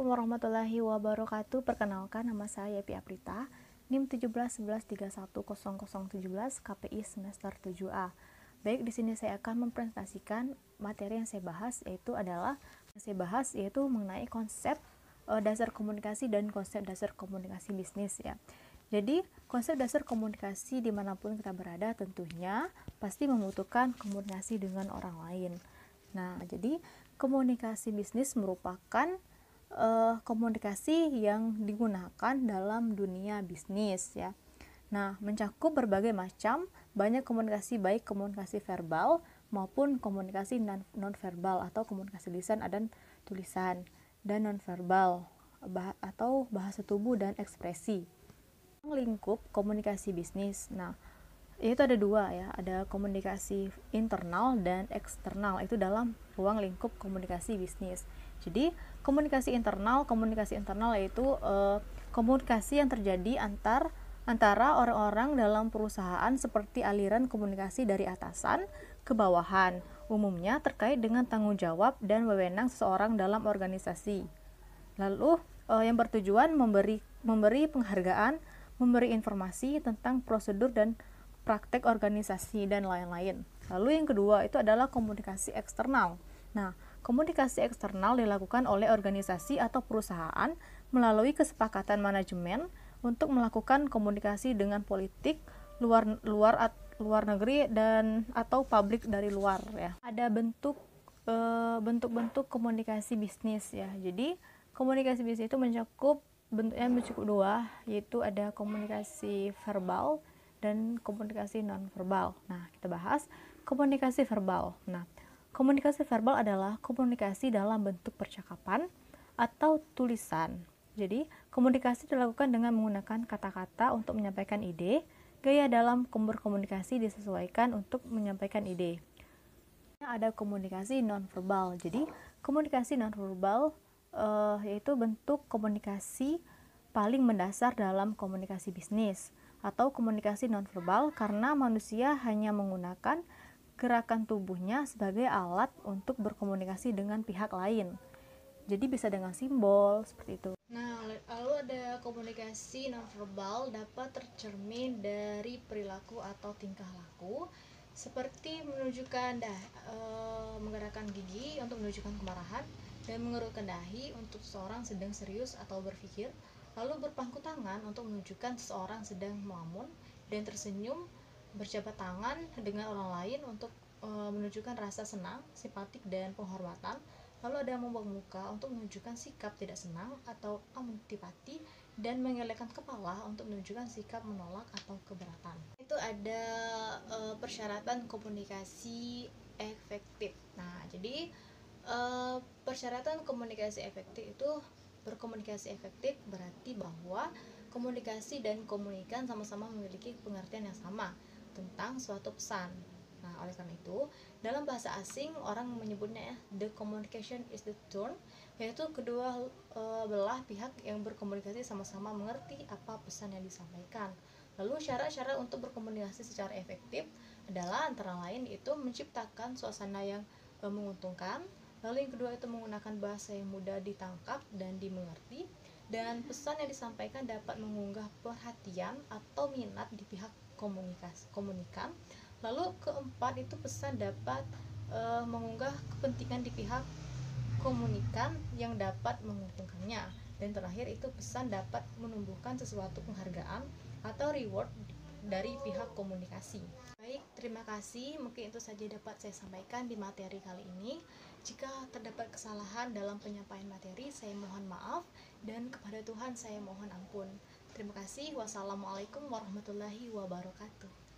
Assalamualaikum warahmatullahi wabarakatuh. Perkenalkan, nama saya Yepi Aprita, NIM 1711310017, KPI semester 7A. Baik, di sini saya akan mempresentasikan materi yang saya bahas, yaitu mengenai konsep dasar komunikasi dan konsep dasar komunikasi bisnis ya. Jadi, konsep dasar komunikasi dimanapun kita berada tentunya pasti membutuhkan komunikasi dengan orang lain. Nah, jadi komunikasi bisnis merupakan komunikasi yang digunakan dalam dunia bisnis ya. Nah, mencakup berbagai macam, banyak komunikasi, baik komunikasi verbal maupun komunikasi non-verbal atau komunikasi lisan dan tulisan, dan non-verbal atau bahasa tubuh dan ekspresi. Lingkup komunikasi bisnis. Nah, itu ada dua ya, ada komunikasi internal dan eksternal, itu dalam ruang lingkup komunikasi bisnis. Jadi komunikasi internal yaitu komunikasi yang terjadi antara orang-orang dalam perusahaan, seperti aliran komunikasi dari atasan ke bawahan, umumnya terkait dengan tanggung jawab dan wewenang seseorang dalam organisasi. Lalu yang bertujuan memberi penghargaan, memberi informasi tentang prosedur dan praktek organisasi dan lain-lain. Lalu yang kedua itu adalah komunikasi eksternal. Nah, komunikasi eksternal dilakukan oleh organisasi atau perusahaan melalui kesepakatan manajemen untuk melakukan komunikasi dengan politik luar negeri dan atau publik dari luar ya. Ada bentuk-bentuk komunikasi bisnis ya. Jadi komunikasi bisnis itu bentuknya mencakup dua, yaitu ada komunikasi verbal dan komunikasi non-verbal. Nah, kita bahas komunikasi verbal. Nah, komunikasi verbal adalah komunikasi dalam bentuk percakapan atau tulisan. Jadi, komunikasi dilakukan dengan menggunakan kata-kata untuk menyampaikan ide. Gaya dalam berkomunikasi disesuaikan untuk menyampaikan ide. Ada komunikasi non-verbal. Jadi, komunikasi non-verbal yaitu bentuk komunikasi paling mendasar dalam komunikasi bisnis atau komunikasi nonverbal, karena manusia hanya menggunakan gerakan tubuhnya sebagai alat untuk berkomunikasi dengan pihak lain. Jadi bisa dengan simbol seperti itu. Nah, lalu ada komunikasi nonverbal dapat tercermin dari perilaku atau tingkah laku, seperti menggerakkan gigi untuk menunjukkan kemarahan dan mengerutkan dahi untuk seseorang sedang serius atau berpikir, lalu berpangku tangan untuk menunjukkan seseorang sedang melamun, dan tersenyum berjabat tangan dengan orang lain untuk menunjukkan rasa senang, simpatik, dan penghormatan. Lalu ada membuka muka untuk menunjukkan sikap tidak senang atau antipati, dan mengelekkan kepala untuk menunjukkan sikap menolak atau keberatan. Itu ada persyaratan komunikasi efektif. Nah, jadi persyaratan komunikasi efektif itu, berkomunikasi efektif berarti bahwa komunikasi dan komunikan sama-sama memiliki pengertian yang sama tentang suatu pesan. Nah, oleh karena itu, dalam bahasa asing orang menyebutnya the communication is the tone, yaitu kedua belah pihak yang berkomunikasi sama-sama mengerti apa pesan yang disampaikan. Lalu syarat-syarat untuk berkomunikasi secara efektif adalah antara lain itu menciptakan suasana yang menguntungkan. Lalu yang kedua itu menggunakan bahasa yang mudah ditangkap dan dimengerti, dan pesan yang disampaikan dapat mengunggah perhatian atau minat di pihak komunikan. Lalu keempat itu pesan dapat mengunggah kepentingan di pihak komunikan yang dapat menguntungkannya. Dan terakhir itu pesan dapat menumbuhkan sesuatu penghargaan atau reward dari pihak komunikasi. Baik, terima kasih. Mungkin itu saja dapat saya sampaikan di materi kali ini. Jika terdapat kesalahan dalam penyampaian materi, saya mohon maaf, dan kepada Tuhan saya mohon ampun. Terima kasih. Wassalamualaikum warahmatullahi wabarakatuh.